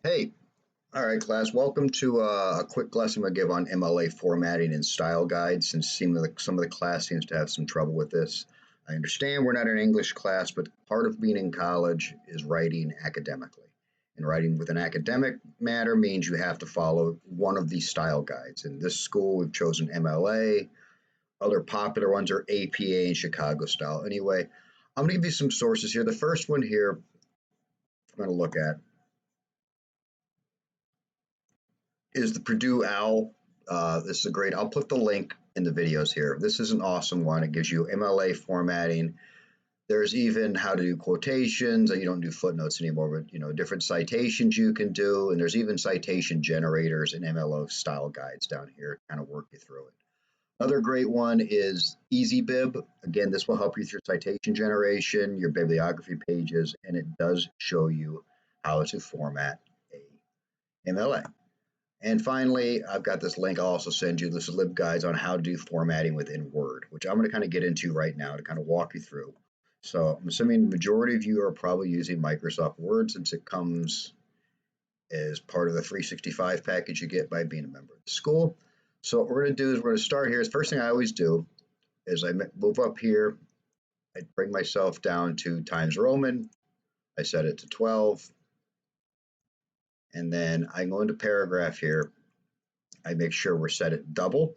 Hey, all right, class. Welcome to a quick class I'm going to give on MLA formatting and style guides. Since some of the class seems to have some trouble with this, I understand we're not an English class, but part of being in college is writing academically. And writing with an academic matter means you have to follow one of these style guides. In this school, we've chosen MLA. Other popular ones are APA and Chicago style. Anyway, I'm going to give you some sources here. The first one here I'm going to look at is the Purdue OWL. This is a great. I'll put the link in the videos here. This is an awesome one. It gives you MLA formatting. There's even how to do quotations. You don't do footnotes anymore, but different citations you can do, and there's even citation generators and MLO style guides down here to kind of work you through it. Another great one is EasyBib. Again, this will help you through citation generation, your bibliography pages, and it does show you how to format a MLA. And finally, I've got this link I'll also send you. This is LibGuides on how to do formatting within Word, which I'm going to kind of get into right now to kind of walk you through. So I'm assuming the majority of you are probably using Microsoft Word since it comes as part of the 365 package you get by being a member of the school. So what we're going to do is we're going to start here. The first thing I always do is I move up here. I bring myself down to Times Roman. I set it to 12. And then I go into paragraph here. I make sure we're set at double.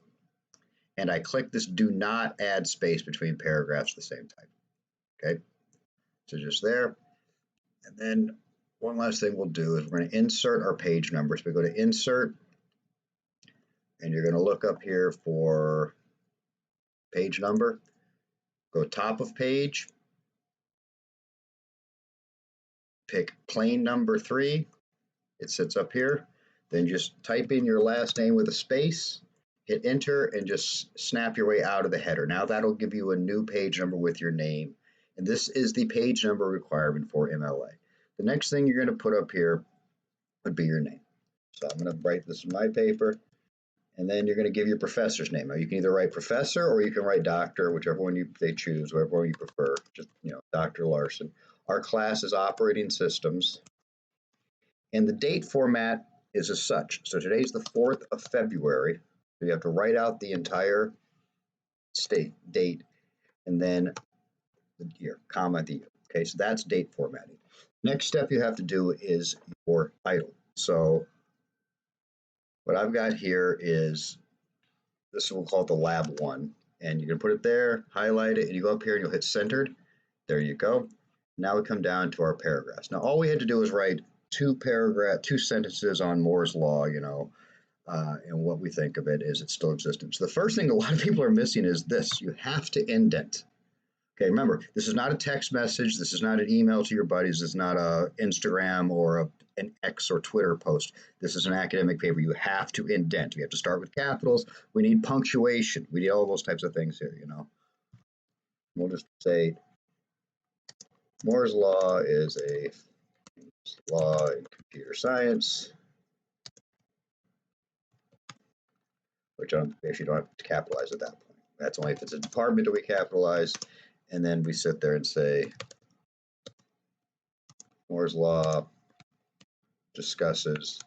And I click this do not add space between paragraphs at the same time. Okay, so just there. And then one last thing we'll do is we're going to insert our page numbers. We go to insert, and you're going to look up here for page number. Go top of page, pick plain number 3. It sits up here. Then just type in your last name with a space, hit enter, and just snap your way out of the header. Now that'll give you a new page number with your name. And this is the page number requirement for MLA. The next thing you're going to put up here would be your name. So I'm going to write this in my paper. And then you're going to give your professor's name. Now you can either write professor or you can write doctor, whichever one they choose, whatever one you prefer. Just, Dr. Larson. Our class is operating systems. And the date format is as such. So today's the 4th of February. So you have to write out the entire date and then the year, comma, the year. Okay, so that's date formatting. Next step you have to do is your title. So what I've got here is, this we'll call it the lab 1. And you're going to put it there, highlight it, and you go up here and you'll hit centered. There you go. Now we come down to our paragraphs. Now all we had to do was write two sentences on Moore's law, and what we think of it is it's still existent. So the first thing a lot of people are missing is this. You have to indent. Okay, remember, this is not a text message. This is not an email to your buddies. This is not a Instagram or an X or Twitter post. This is an academic paper. You have to indent. We have to start with capitals. We need punctuation. We need all those types of things here, We'll just say Moore's law is a law in computer science, which I actually don't have to capitalize at that point. That's only if it's a department that we capitalize. And then we sit there and say, Moore's law discusses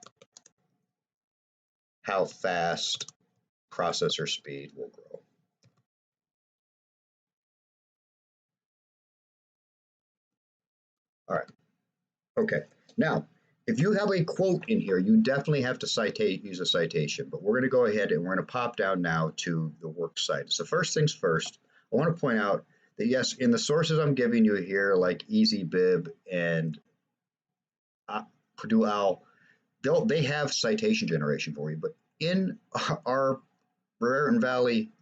how fast processor speed will grow. All right. Okay. Now, if you have a quote in here, you definitely have to use a citation. But we're going to go ahead and we're going to pop down now to the works cited. So first things first, I want to point out that yes, in the sources I'm giving you here, like EasyBib and Purdue OWL, they have citation generation for you. But in our Raritan Valley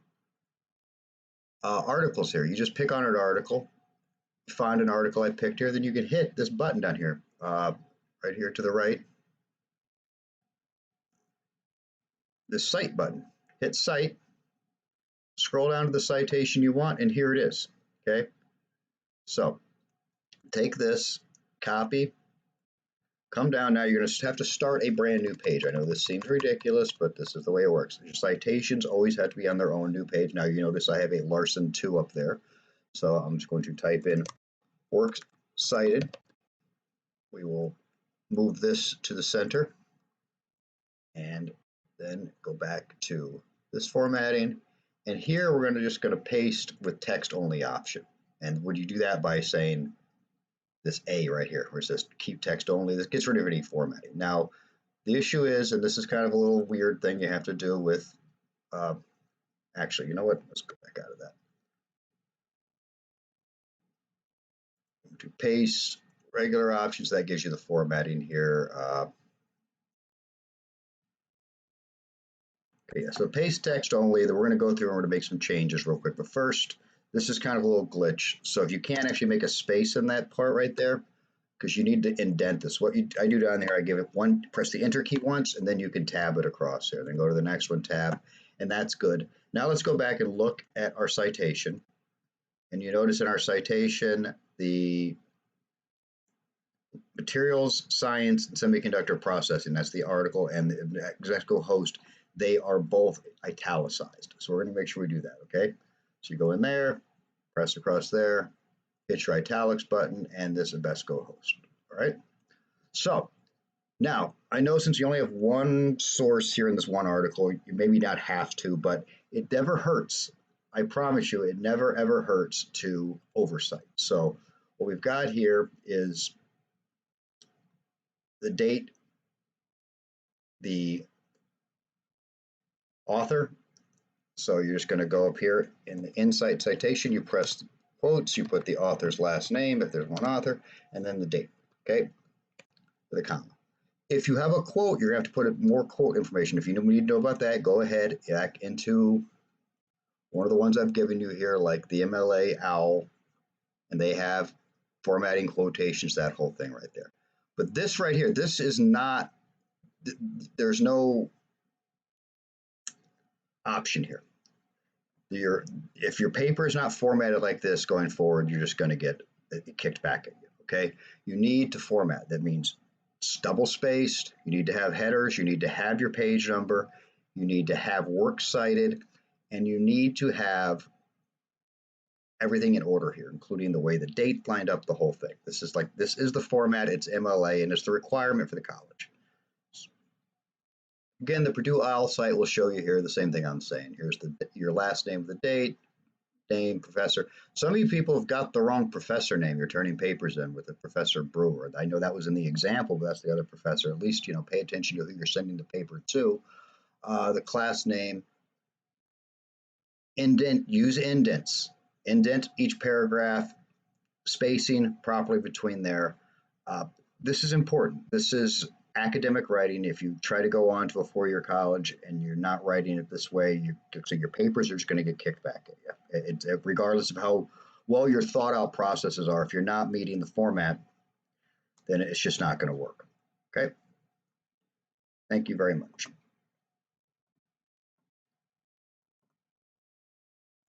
articles here, you just pick on an article, find an article I picked here, then you can hit this button down here, right here to the right, this cite button. Hit cite, scroll down to the citation you want, and here it is. Okay, so take this, copy, come down. Now you're going to have to start a brand new page. I know this seems ridiculous, but this is the way it works. Your citations always have to be on their own new page. Now you notice I have a Larson 2 up there. So I'm just going to type in works cited. We will move this to the center and then go back to this formatting. And here we're just going to paste with text only option. And would you do that by saying this A right here, where it says keep text only? This gets rid of any formatting. Now, the issue is, and this is kind of a little weird thing you have to do with, actually, you know what? Let's go back out of that. To paste regular options, that gives you the formatting here. Okay, yeah, so paste text only. Then we're going to go through and we're going to make some changes real quick. But first, this is kind of a little glitch. So if you can't actually make a space in that part right there, because you need to indent this. I do down there, I give it one, press the enter key once, and then you can tab it across here. Then go to the next one, tab, and that's good. Now let's go back and look at our citation. And you notice in our citation, the materials, science, and semiconductor processing, that's the article, and the executive host, they are both italicized. So we're going to make sure we do that, okay? So you go in there, press across there, hit your italics button, and this Invesco host, all right? So now, I know since you only have one source here in this one article, you maybe not have to, but it never hurts. I promise you, it never ever hurts to oversight. So what we've got here is the date, the author. So you're just going to go up here in the insight citation, you press quotes, you put the author's last name if there's one author, and then the date, okay, with a comma. If you have a quote, you're going to have to put more quote information. If you need to know about that, go ahead back into one of the ones I've given you here, like the MLA OWL, and they have formatting quotations, that whole thing right there. But this right here, this is not, there's no option here. If your paper is not formatted like this going forward, you're just going to get it kicked back at you, okay? You need to format. That means it's double spaced. You need to have headers. You need to have your page number. You need to have works cited. And you need to have everything in order here, including the way the date lined up, the whole thing. This is the format, it's MLA, and it's the requirement for the college. Again, the Purdue OWL site will show you here the same thing I'm saying. Here's your last name of the date, name, professor. Some of you people have got the wrong professor name. You're turning papers in with a Professor Brewer. I know that was in the example, but that's the other professor. At least, pay attention to who you're sending the paper to. The class name, indent, use indents. Indent each paragraph, spacing properly between there. This is important. This is academic writing. If you try to go on to a four-year college and you're not writing it this way, so your papers are just going to get kicked back at you. Regardless of how well your thought-out processes are, if you're not meeting the format, then it's just not going to work. Okay? Thank you very much.